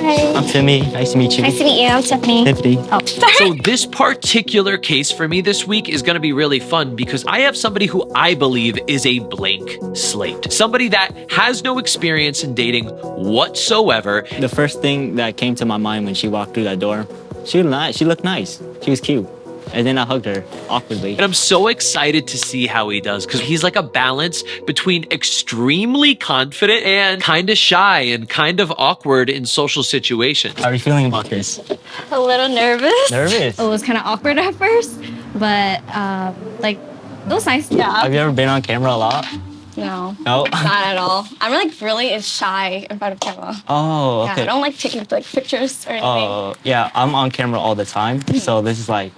Hi. I'm Timmy. Nice to meet you. Nice to meet you. I'm Tiffany. Tiffany. Oh, sorry. So this particular case for me this week is going to be really fun because I have somebody who I believe is a blank slate. Somebody that has no experience in dating whatsoever. The first thing that came to my mind when she walked through that door, she looked nice. She was cute. And then I hugged her awkwardly. And I'm so excited to see how he does because he's like a balance between extremely confident and kind of shy and kind of awkward in social situations. How are you feeling about this? A little nervous. Nervous? It was kind of awkward at first, but like it was nice. Yeah. Have you ever been on camera a lot? No. No? Not at all. I'm like really shy in front of camera. Oh, okay. Yeah, I don't like taking like pictures or anything. Oh, yeah. I'm on camera all the time. So this is like...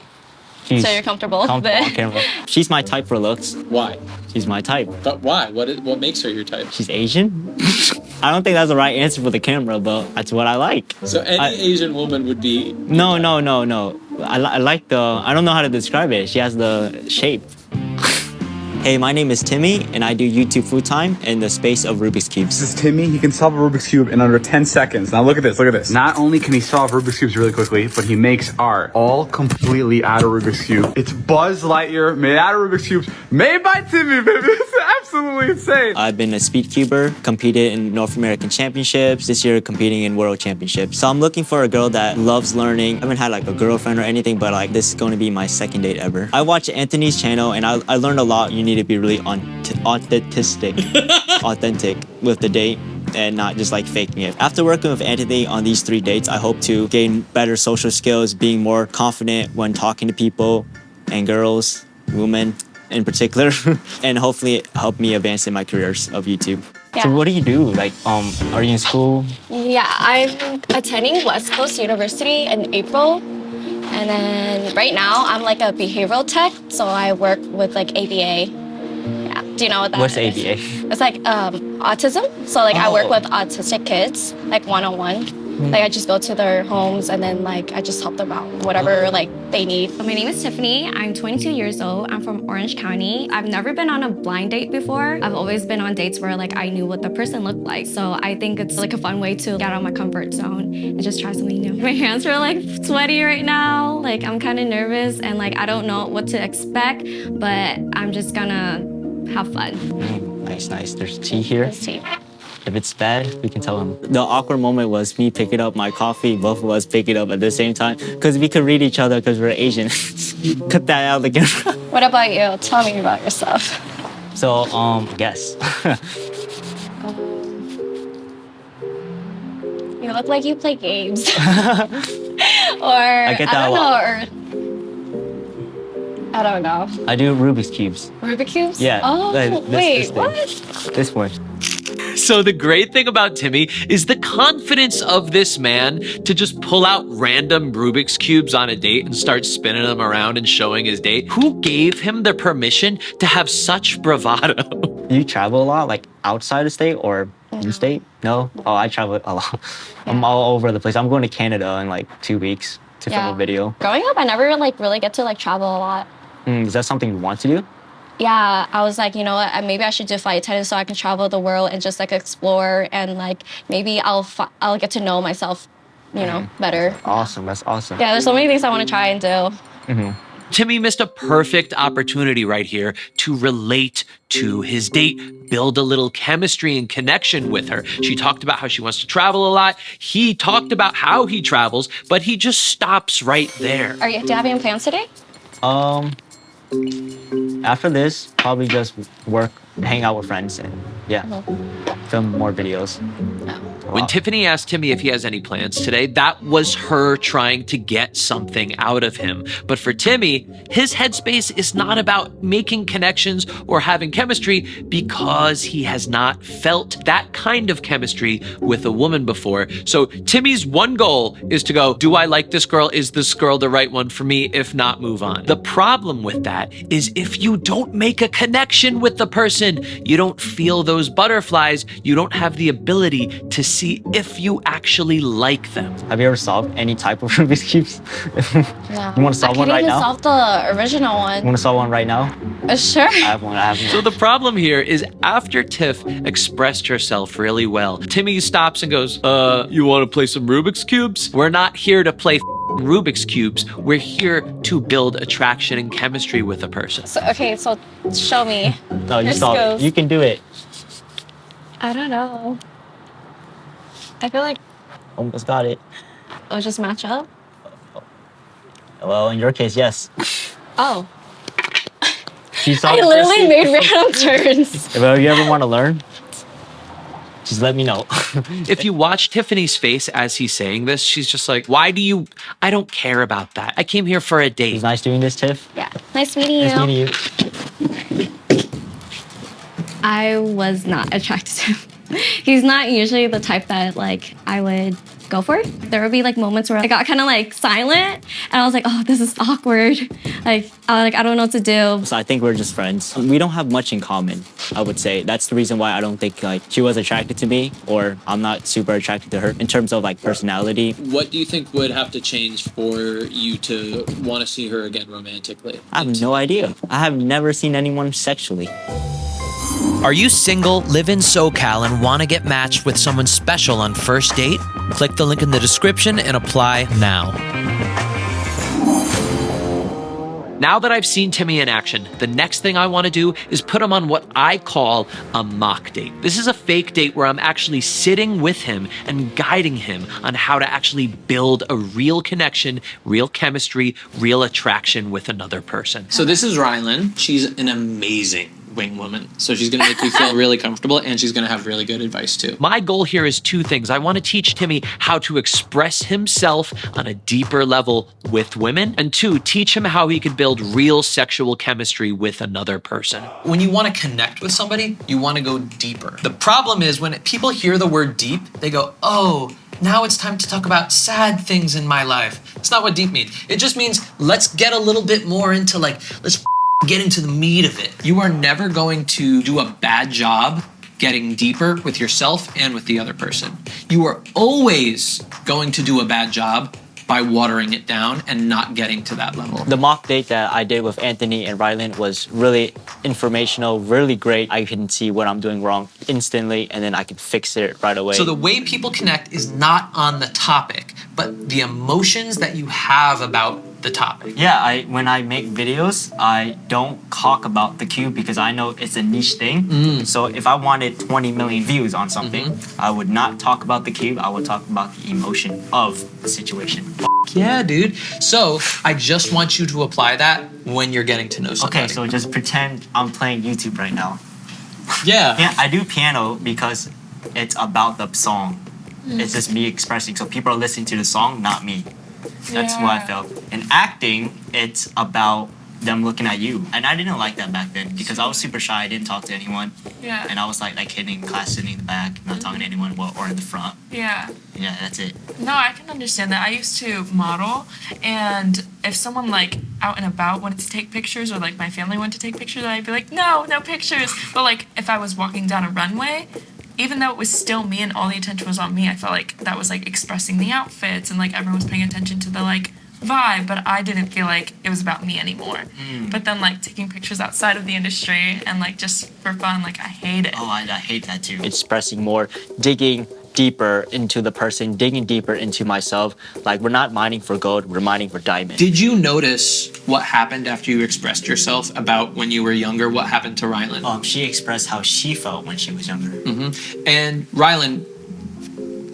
So you're comfortable with on it? camera. She's my type for looks. Why? She's my type. But why? What makes her your type? She's Asian? I don't think that's the right answer for the camera, but that's what I like. So any Asian woman would be... No. I like the... I don't know how to describe it. She has the shape. Hey, my name is Timmy, and I do YouTube full time in the space of Rubik's Cubes. This is Timmy. He can solve a Rubik's Cube in under 10 seconds. Now look at this, look at this. Not only can he solve Rubik's Cubes really quickly, but he makes art all completely out of Rubik's Cube. It's Buzz Lightyear made out of Rubik's Cubes, made by Timmy, baby. This is absolutely insane. I've been a speed cuber, competed in North American Championships, this year competing in World Championships. So I'm looking for a girl that loves learning. I haven't had like a girlfriend or anything, but like this is going to be my second date ever. I watch Anthony's channel and I learned a lot. You need to be really authentic with the date and not just like faking it. After working with Anthony on these 3 dates, I hope to gain better social skills, being more confident when talking to people and girls, women in particular, and hopefully help me advance in my careers of YouTube. Yeah. So what do you do? Like, are you in school? Yeah, I'm attending West Coast University in April. And then right now I'm like a behavioral tech, so I work with like ABA. Yeah. Do you know what that What's is? ABA? It's like autism. So like I work with autistic kids, like one-on-one. Like I just go to their homes and then like I just help them out, whatever like they need. My name is Tiffany. I'm 22 years old. I'm from Orange County. I've never been on a blind date before. I've always been on dates where like I knew what the person looked like. So I think it's like a fun way to get out of my comfort zone and just try something new. My hands are like sweaty right now. Like I'm kind of nervous and like I don't know what to expect, but I'm just gonna have fun. Nice. There's tea here. Let's see. If it's bad, we can tell him. The awkward moment was me picking up my coffee, both of us pick it up at the same time, because we could read each other because we're Asian. Cut that out again. What about you? Tell me about yourself. So, guess. You look like you play games. Or I get that a lot. I don't know. I do Rubik's Cubes. Rubik's Cubes? Yeah. Oh, this what? This one. So the great thing about Timmy is the confidence of this man to just pull out random Rubik's Cubes on a date and start spinning them around and showing his date. Who gave him the permission to have such bravado? Do you travel a lot, like outside the state or in state? No? Oh, I travel a lot. I'm all over the place. I'm going to Canada in like 2 weeks to film a video. Growing up, I never like really get to like travel a lot. Is that something you want to do? Yeah, I was like, you know what, maybe I should do flight attendant so I can travel the world and just like explore and like maybe I'll get to know myself, you know, better. Awesome, that's awesome. Yeah, there's so many things I want to try and do. Timmy missed a perfect opportunity right here to relate to his date, build a little chemistry and connection with her. She talked about how she wants to travel a lot. He talked about how he travels, but he just stops right there. Do you have any plans today? After this, probably just work, hang out with friends, and film more videos. When Tiffany asked Timmy if he has any plans today, that was her trying to get something out of him. But for Timmy, his headspace is not about making connections or having chemistry because he has not felt that kind of chemistry with a woman before. So Timmy's one goal is to go, do I like this girl? Is this girl the right one for me? If not, move on. The problem with that is if you don't make a connection with the person, you don't feel those butterflies, you don't have the ability to see if you actually like them. Have you ever solved any type of Rubik's Cubes? No. You want to solve one right now? I can't even solve the original You one. want to solve one right now? Sure. I have one. So the problem here is after Tiff expressed herself really well, Timmy stops and goes, you want to play some Rubik's Cubes? We're not here to play Rubik's Cubes. We're here to build attraction and chemistry with a person. So, okay, so show me. No, you Your solve it. skills. You can do it. I don't know. I feel like Almost got it. it'll just match up. Well, in your case, yes. Oh. She solved I the literally first made random turns. If you ever want to learn, just let me know. If you watch Tiffany's face as he's saying this, she's just like, I don't care about that. I came here for a It date. was nice doing this, Tiff. Yeah. Nice meeting you. Nice meeting you. I was not attracted to him. He's not usually the type that like I would go for. There would be like moments where I got kind of like silent and I was like, oh, this is awkward. I don't know what to do. So I think we're just friends. We don't have much in common, I would say. That's the reason why I don't think like she was attracted to me or I'm not super attracted to her in terms of like personality. What do you think would have to change for you to want to see her again romantically? I have no idea. I have never seen anyone sexually. Are you single, live in SoCal, and want to get matched with someone special on first date? Click the link in the description and apply now. Now that I've seen Timmy in action, the next thing I want to do is put him on what I call a mock date. This is a fake date where I'm actually sitting with him and guiding him on how to actually build a real connection, real chemistry, real attraction with another person. So this is Rylin. She's an amazing wing woman. So she's going to make you feel really comfortable and she's going to have really good advice too. My goal here is two things. I want to teach Timmy how to express himself on a deeper level with women, and two, teach him how he could build real sexual chemistry with another person. When you want to connect with somebody, you want to go deeper. The problem is when people hear the word deep, they go, oh, now it's time to talk about sad things in my life. It's not what deep means. It just means let's get a little bit more into let's get into the meat of it. You are never going to do a bad job getting deeper with yourself and with the other person. You are always going to do a bad job by watering it down and not getting to that level. The mock date that I did with Anthony and Rylin was really informational, really great. I can see what I'm doing wrong instantly and then I can fix it right away. So the way people connect is not on the topic, but the emotions that you have about the topic. Yeah, when I make videos, I don't talk about the cube because I know it's a niche thing. So if I wanted 20 million views on something, I would not talk about the cube. I would talk about the emotion of the situation. Yeah, dude. So I just want you to apply that when you're getting to know somebody. Okay, so just pretend I'm playing YouTube right now. Yeah. Yeah, I do piano because it's about the song. It's just me expressing. So people are listening to the song, not me. That's what I felt. In acting, it's about them looking at you. And I didn't like that back then because I was super shy. I didn't talk to anyone. Yeah. And I was like hidden in class, sitting in the back, not talking to anyone, or in the front. Yeah. Yeah, that's it. No, I can understand that. I used to model, and if someone like out and about wanted to take pictures, or like my family wanted to take pictures, I'd be like, no pictures. But like if I was walking down a runway, even though it was still me and all the attention was on me, I felt like that was like expressing the outfits and like everyone was paying attention to the like vibe, but I didn't feel like it was about me anymore. But then like taking pictures outside of the industry and like just for fun, like I hate it. Oh, I hate that too. Expressing more, digging deeper into the person, digging deeper into myself. Like we're not mining for gold, we're mining for diamond. Did you notice what happened after you expressed yourself about when you were younger? What happened to Rylin? She expressed how she felt when she was younger. And Rylin,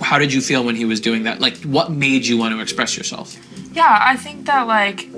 how did you feel when he was doing that? Like, what made you want to express yourself? Yeah, I think that like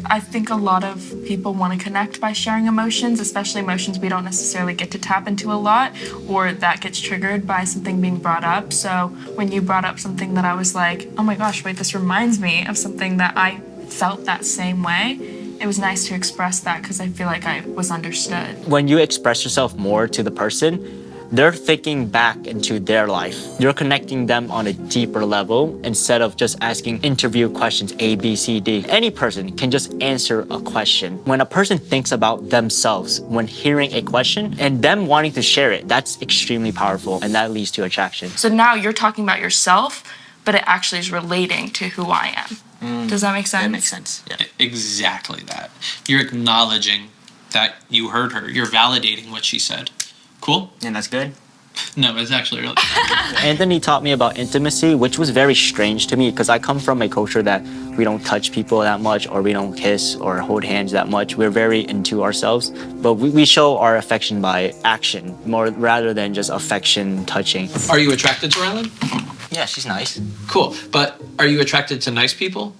I think a lot of people want to connect by sharing emotions, especially emotions we don't necessarily get to tap into a lot, or that gets triggered by something being brought up. So when you brought up something that I was like, oh my gosh, wait, this reminds me of something that I felt that same way, it was nice to express that because I feel like I was understood. When you express yourself more to the person, they're thinking back into their life. You're connecting them on a deeper level instead of just asking interview questions A, B, C, D. Any person can just answer a question. When a person thinks about themselves when hearing a question and them wanting to share it, that's extremely powerful, and that leads to attraction. So now you're talking about yourself, but it actually is relating to who I am. Does that make sense? That makes sense. Yeah. Exactly that. You're acknowledging that you heard her. You're validating what she said. Cool? And that's good. No, it's actually really Anthony taught me about intimacy, which was very strange to me because I come from a culture that we don't touch people that much, or we don't kiss or hold hands that much. We're very into ourselves, but we show our affection by action more rather than just affection touching. Are you attracted to Rylin? Yeah, she's nice. Cool. But are you attracted to nice people?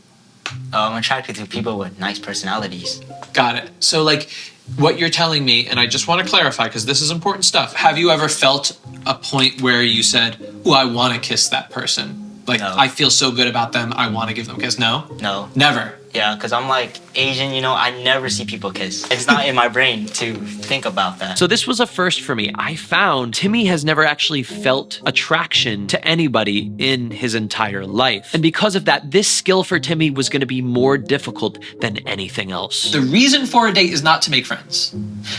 I'm attracted to people with nice personalities. Got it. So, like, what you're telling me, and I just want to clarify because this is important stuff. Have you ever felt a point where you said, "Oh, I want to kiss that person"? Like, No. I feel so good about them, I want to give them a kiss. No? No. Never. Yeah, because I'm like Asian, you know, I never see people kiss. It's not in my brain to think about that. So this was a first for me. I found Timmy has never actually felt attraction to anybody in his entire life. And because of that, this skill for Timmy was going to be more difficult than anything else. The reason for a date is not to make friends.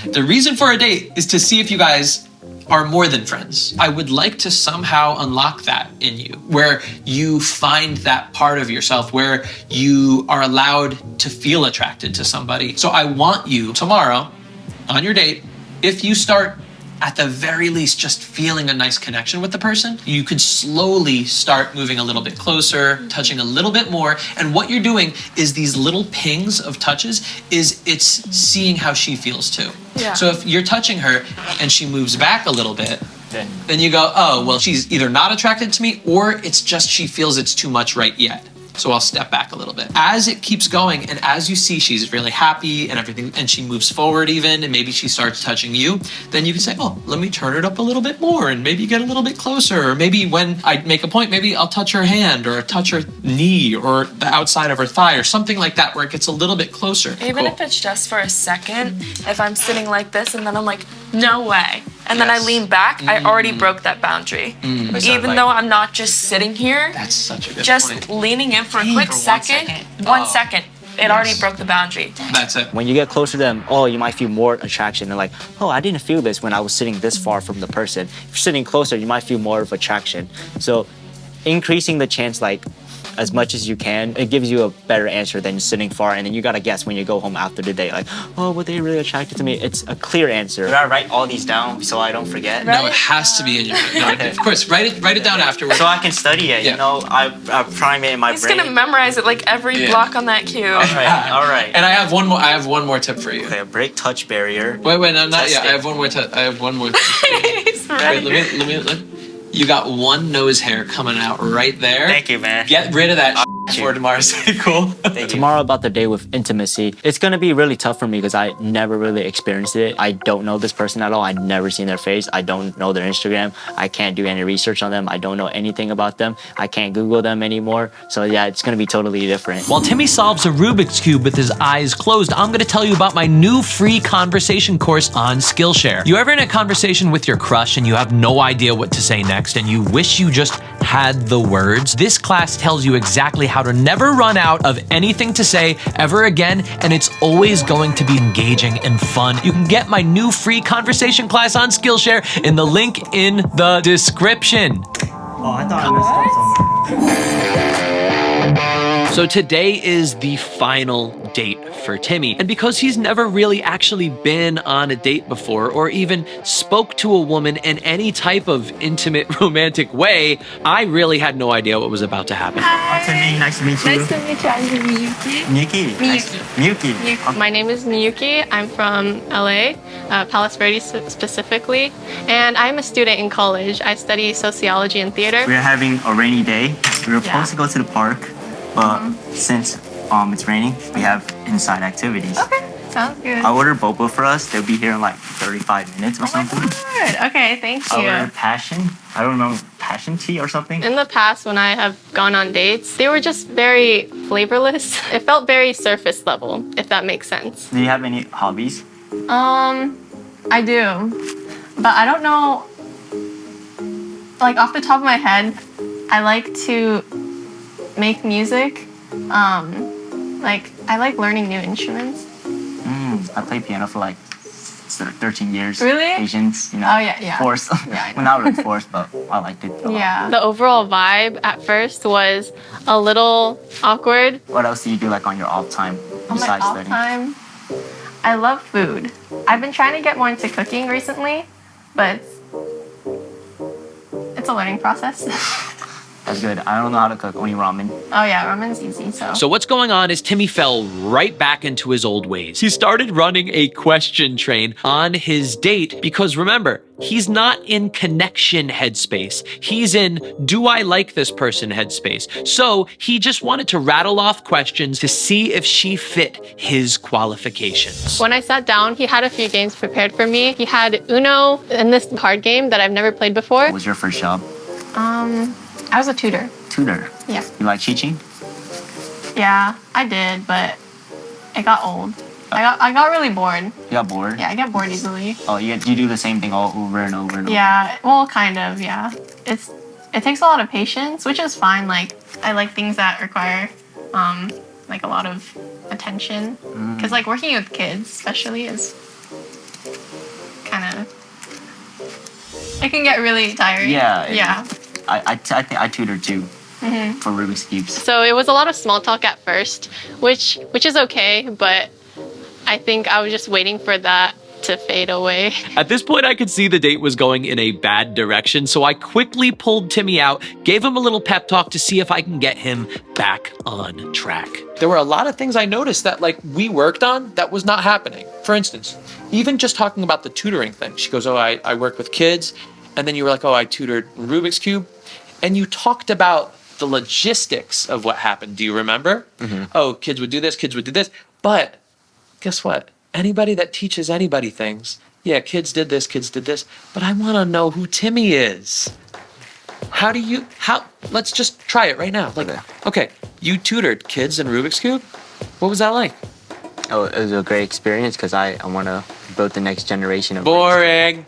The reason for a date is to see if you guys are more than friends. I would like to somehow unlock that in you, where you find that part of yourself where you are allowed to feel attracted to somebody. So I want you tomorrow on your date, if you start at the very least just feeling a nice connection with the person, you could slowly start moving a little bit closer, touching a little bit more. And what you're doing is these little pings of touches it's seeing how she feels too. Yeah. So if you're touching her and she moves back a little bit, then you go, oh, well, she's either not attracted to me or it's just she feels it's too much right yet. So I'll step back a little bit. As it keeps going and as you see she's really happy and everything, and she moves forward even, and maybe she starts touching you, then you can say, oh, let me turn it up a little bit more and maybe get a little bit closer. Or maybe when I make a point, maybe I'll touch her hand or touch her knee or the outside of her thigh or something like that where it gets a little bit closer. Even Cool. if it's just for a second, if I'm sitting like this and then I'm like, no way. And then I Yes. lean back, I already broke that boundary. Even though I'm not just sitting here, That's such a good just point. leaning in for a quick second, one second, it already broke the boundary. That's it. When you get closer to them, oh, you might feel more attraction. And like, oh, I didn't feel this when I was sitting this far from the person. If you're sitting closer, you might feel more of attraction. So increasing the chance, like, as much as you can, it gives you a better answer than sitting far, and then you gotta guess when you go home after the day, like, oh, were they really attracted to me? It's a clear answer. Did I write all these down so I don't forget? No, it has to be in your head. No, of course, write it down afterwards. So I can study it, Yeah. you know, I prime it in my He's brain. gonna memorize it like every Yeah. block on that cue. All right. And I have one more tip for you. Okay, break touch barrier. Wait, no, not Test yet. it. I have one more tip. I have one more. He's Wait, ready. let me. You got one nose hair coming out right there. Thank you, man. Get rid of that for tomorrow's cool. Tomorrow about the day with intimacy. It's gonna be really tough for me because I never really experienced it. I don't know this person at all. I've never seen their face. I don't know their Instagram. I can't do any research on them. I don't know anything about them. I can't Google them anymore. So yeah, it's gonna be totally different. While Timmy solves a Rubik's Cube with his eyes closed, I'm gonna tell you about my new free conversation course on Skillshare. You ever in a conversation with your crush and you have no idea what to say next and you wish you just had the words? This class tells you exactly how to never run out of anything to say ever again, and it's always going to be engaging and fun. You can get my new free conversation class on Skillshare in the link in the description. Oh, I thought I missed out somewhere. So today is the final date for Timmy. And because he's never really actually been on a date before or even spoke to a woman in any type of intimate romantic way, I really had no idea what was about to happen. Timmy, nice to meet you. Nice to meet you. I'm Miyuki. Miyuki. Nice to Miyuki. My name is Miyuki. I'm from LA, Palos Verdes specifically, and I'm a student in college. I study sociology and theater. We're having a rainy day. We were supposed to go to the park, but since it's raining, we have inside activities. Okay, sounds good. I ordered boba for us. They'll be here in like 35 minutes or something. Good. Okay, thank I you. ordered passion. I don't know, passion tea or something. In the past, when I have gone on dates, they were just very flavorless. It felt very surface level, if that makes sense. Do you have any hobbies? I do, but I don't know Like off the top of my head, I like to make music. Like I like learning new instruments. I played piano for like 13 years. Really? Asians, you know. Oh yeah. Forced. Yeah, I know. Well, not really forced, but I liked it a lot. Yeah. The overall vibe at first was a little awkward. What else do you do like on your off time On my besides off studying? time, I love food. I've been trying to get more into cooking recently, but it's a learning process. That's good. I don't know how to cook, only ramen. Oh yeah, ramen's easy. So what's going on is Timmy fell right back into his old ways. He started running a question train on his date because remember, he's not in connection headspace. He's in do I like this person headspace. So he just wanted to rattle off questions to see if she fit his qualifications. When I sat down, he had a few games prepared for me. He had Uno and this card game that I've never played before. What was your first job? I was a tutor. Tutor. Yeah. You like teaching? Yeah, I did, but it got old. I got really bored. You got bored? Yeah, I get bored easily. Oh, you do the same thing all over and over and over? Yeah, well, kind of, yeah. It takes a lot of patience, which is fine. Like, I like things that require, like, a lot of attention. Because, like, working with kids, especially, is kind of... It can get really tiring. Yeah. Yeah. I think I tutored too for Rubik's Cubes. So it was a lot of small talk at first, which is okay, but I think I was just waiting for that to fade away. At this point, I could see the date was going in a bad direction, so I quickly pulled Timmy out, gave him a little pep talk to see if I can get him back on track. There were a lot of things I noticed that like we worked on that was not happening. For instance, even just talking about the tutoring thing. She goes, oh, I work with kids. And then you were like, oh, I tutored Rubik's Cube. And you talked about the logistics of what happened. Do you remember? Oh, kids would do this, kids would do this. But guess what? Anybody that teaches anybody things, yeah, kids did this, kids did this. But I want to know who Timmy is. Let's just try it right now. Like, okay, you tutored kids in Rubik's Cube. What was that like? Oh, it was a great experience because I want to build the next generation of... Boring.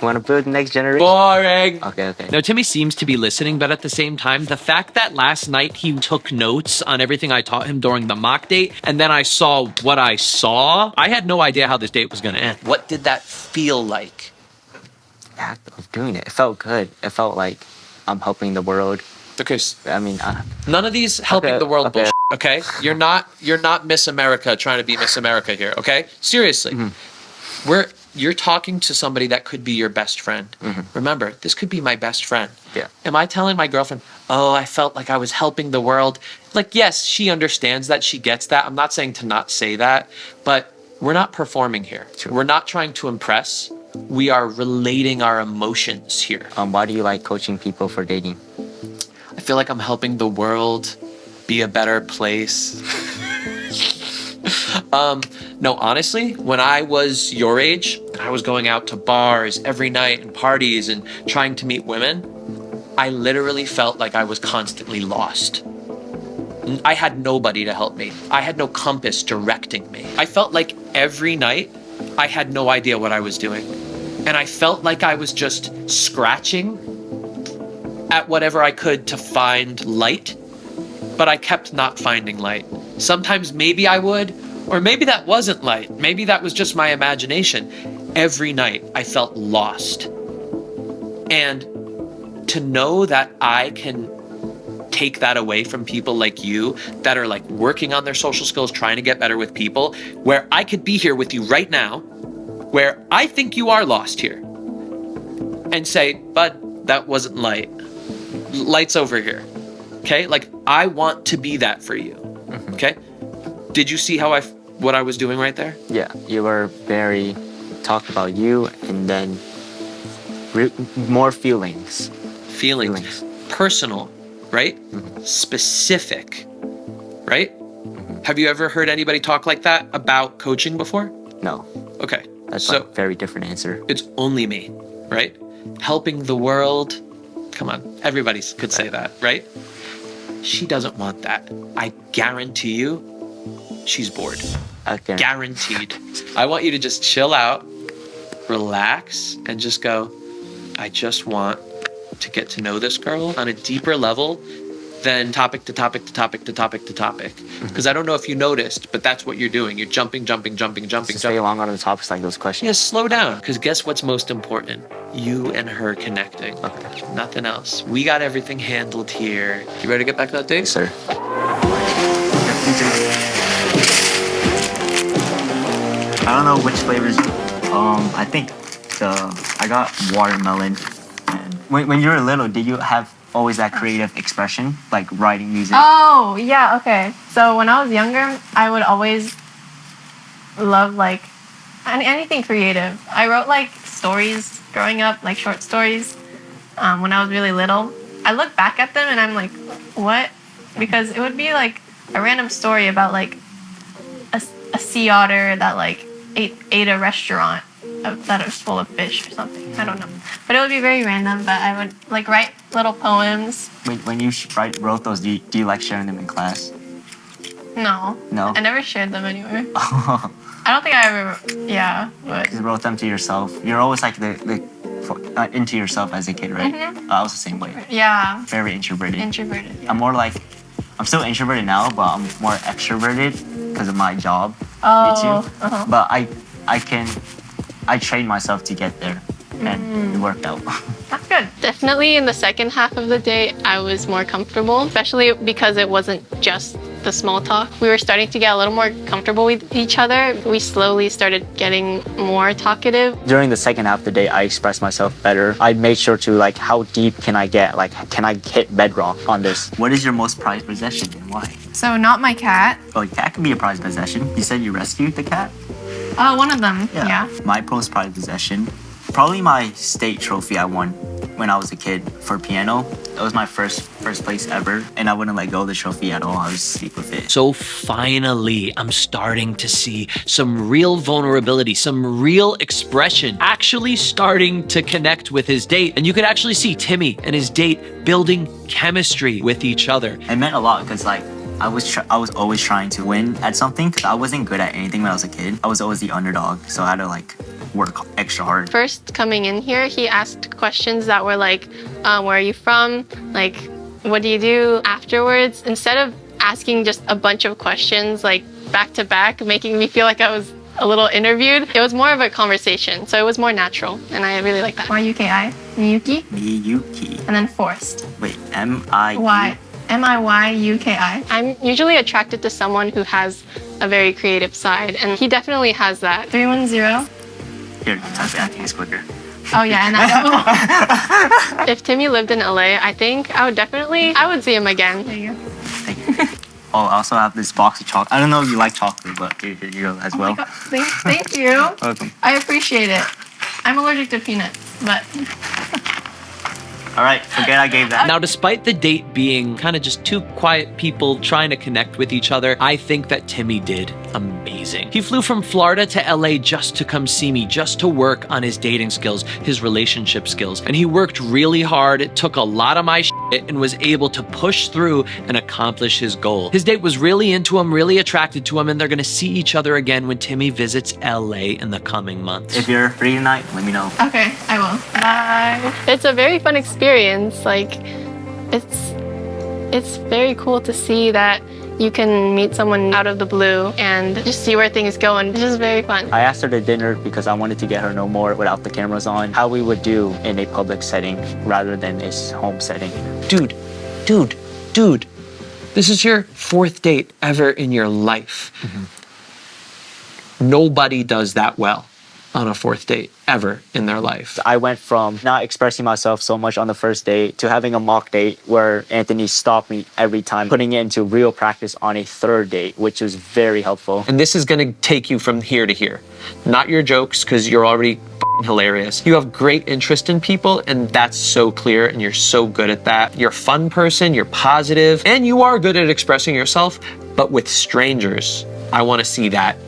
Want to build the next generation? Boring. Okay. Now, Timmy seems to be listening, but at the same time, the fact that last night he took notes on everything I taught him during the mock date, and then I saw what I saw, I had no idea how this date was going to end. What did that feel like? The act of doing it. It felt good. It felt like I'm helping the world. Okay. I mean... None of these helping the world bullshit, okay? You're not Miss America trying to be Miss America here, okay? Seriously. You're talking to somebody that could be your best friend. Remember, this could be my best friend. Yeah. Am I telling my girlfriend, oh, I felt like I was helping the world? Like, yes, she understands that. She gets that. I'm not saying to not say that, but we're not performing here. True. We're not trying to impress. We are relating our emotions here. Why do you like coaching people for dating? I feel like I'm helping the world be a better place. No, honestly, when I was your age, I was going out to bars every night and parties and trying to meet women. I literally felt like I was constantly lost. I had nobody to help me. I had no compass directing me. I felt like every night I had no idea what I was doing. And I felt like I was just scratching at whatever I could to find light, but I kept not finding light. Sometimes maybe I would, or maybe that wasn't light. Maybe that was just my imagination. Every night I felt lost. And to know that I can take that away from people like you that are like working on their social skills, trying to get better with people, where I could be here with you right now, where I think you are lost here, and say, bud, that wasn't light. Light's over here. Okay? Like, I want to be that for you. Okay? Did you see how what I was doing right there? Yeah, you were very talked about you and then more feelings. Feelings. Personal, right? Specific, right? Have you ever heard anybody talk like that about coaching before? No. Okay. That's so a very different answer. It's only me, right? Helping the world. Come on, everybody could say that, right? She doesn't want that. I guarantee you, she's bored. Okay. Guaranteed. I want you to just chill out, relax, and just go, I just want to get to know this girl on a deeper level than topic to topic to topic to topic to topic. Because I don't know if you noticed, but that's what you're doing. You're jumping. Stay long on the topics like those questions. Yeah, slow down. Because guess what's most important? You and her connecting. Okay. Nothing else. We got everything handled here. You ready to get back to that date? Yes, sir. I don't know which flavors. I think I got watermelon. And when you were little, did you have always that creative expression, like writing music? Oh, yeah, okay. So when I was younger, I would always love like anything creative. I wrote like stories growing up, like short stories, when I was really little. I look back at them and I'm like, what? Because it would be like a random story about like a sea otter that like ate a restaurant that was full of fish or something. I don't know. But it would be very random, but I would like write little poems. When you wrote those, do you like sharing them in class? No. No? I never shared them anywhere. I don't think I ever, yeah. But You wrote them to yourself. You're always like into yourself as a kid, right? I was the same way. yeah, Very introverted. introverted. Yeah. I'm more like, I'm still introverted now, but I'm more extroverted because of my job. Oh, YouTube. But I trained myself to get there, and it worked out. That's good. Definitely in the second half of the day, I was more comfortable, especially because it wasn't just the small talk. We were starting to get a little more comfortable with each other. We slowly started getting more talkative. During the second half of the day, I expressed myself better. I made sure to like, how deep can I get? Like, can I hit bedrock on this? What is your most prized possession and why? So not my cat. Oh, cat can be a prized possession. You said you rescued the cat? Oh, one of them. Yeah. My most prized possession, probably my state trophy I won when I was a kid for piano. That was my first place ever, and I wouldn't let go of the trophy at all. I would sleep with it. So finally, I'm starting to see some real vulnerability, some real expression, actually starting to connect with his date. And you could actually see Timmy and his date building chemistry with each other. It meant a lot because like, I was always trying to win at something because I wasn't good at anything when I was a kid. I was always the underdog, so I had to like work extra hard. First coming in here, he asked questions that were like, where are you from? Like, what do you do afterwards? Instead of asking just a bunch of questions like back to back, making me feel like I was a little interviewed, it was more of a conversation. So it was more natural, and I really like that. Miyuki. Miyuki. And then Forced. Wait, M-I-U? Why? Miyuki. I'm usually attracted to someone who has a very creative side, and he definitely has that. 310. Here, type it. I think it's quicker. Oh yeah, and I if Timmy lived in LA, I think I would see him again. There you go. Thank you. Oh, I also have this box of chocolate. I don't know if you like chocolate, but here you go as well. Oh my God. Thank you. Okay. I appreciate it. I'm allergic to peanuts, but All right, forget I gave that. Now, despite the date being kind of just two quiet people trying to connect with each other, I think that Timmy did amazing. He flew from Florida to LA just to come see me, just to work on his dating skills, his relationship skills. And he worked really hard. It took a lot of my shit and was able to push through and accomplish his goal. His date was really into him, really attracted to him, and they're gonna see each other again when Timmy visits LA in the coming months. If you're free tonight, let me know. okay, I will. Bye. It's a very fun experience. Like, it's very cool to see that you can meet someone out of the blue and just see where things go, and it's just very fun. I asked her to dinner because I wanted to get her know more without the cameras on, how we would do in a public setting rather than a home setting. Dude, this is your fourth date ever in your life. Nobody does that well on a fourth date ever in their life. I went from not expressing myself so much on the first date to having a mock date where Anthony stopped me every time, putting it into real practice on a third date, which was very helpful. And this is gonna take you from here to here. Not your jokes, because you're already hilarious. You have great interest in people, and that's so clear, and you're so good at that. You're a fun person, you're positive, and you are good at expressing yourself, but with strangers, I wanna see that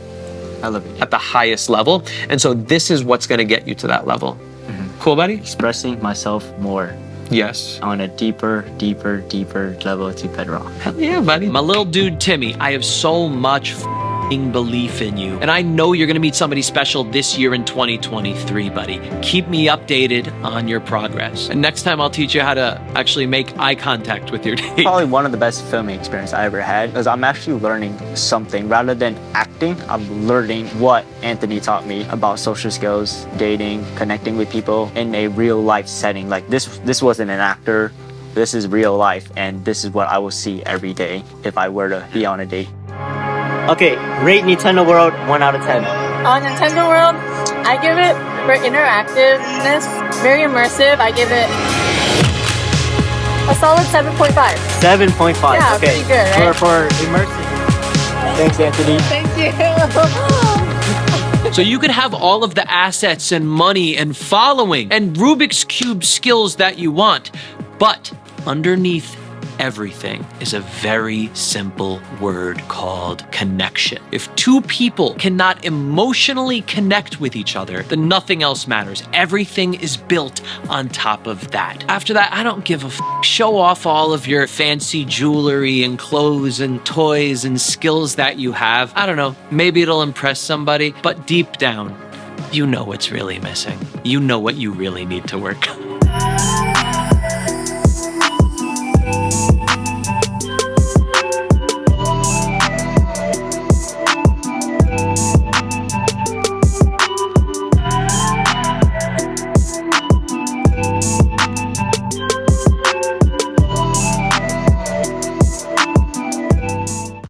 at the highest level. And so this is what's gonna get you to that level. Cool, buddy? Expressing myself more Yes. on a deeper level to bedrock. Hell yeah, buddy. My little dude, Timmy, I have so much f***ing belief in you. And I know you're gonna meet somebody special this year in 2023, buddy. Keep me updated on your progress. And next time I'll teach you how to actually make eye contact with your date. Probably one of the best filming experiences I ever had because I'm actually learning something. Rather than acting, I'm learning what Anthony taught me about social skills, dating, connecting with people in a real life setting. Like this wasn't an actor. This is real life, and this is what I will see every day if I were to be on a date. Okay, rate Nintendo World 1 out of 10. On Nintendo World, I give it, for interactiveness, very immersive, I give it a solid 7.5. 7.5. Yeah, okay. pretty good, right? For immersive. Thanks, Anthony. Thank you. So you could have all of the assets and money and following and Rubik's Cube skills that you want, but underneath everything is a very simple word called connection. If two people cannot emotionally connect with each other, then nothing else matters. Everything is built on top of that. After that, I don't give a f***. Show off all of your fancy jewelry and clothes and toys and skills that you have. I don't know, maybe it'll impress somebody, but deep down, you know what's really missing. You know what you really need to work on.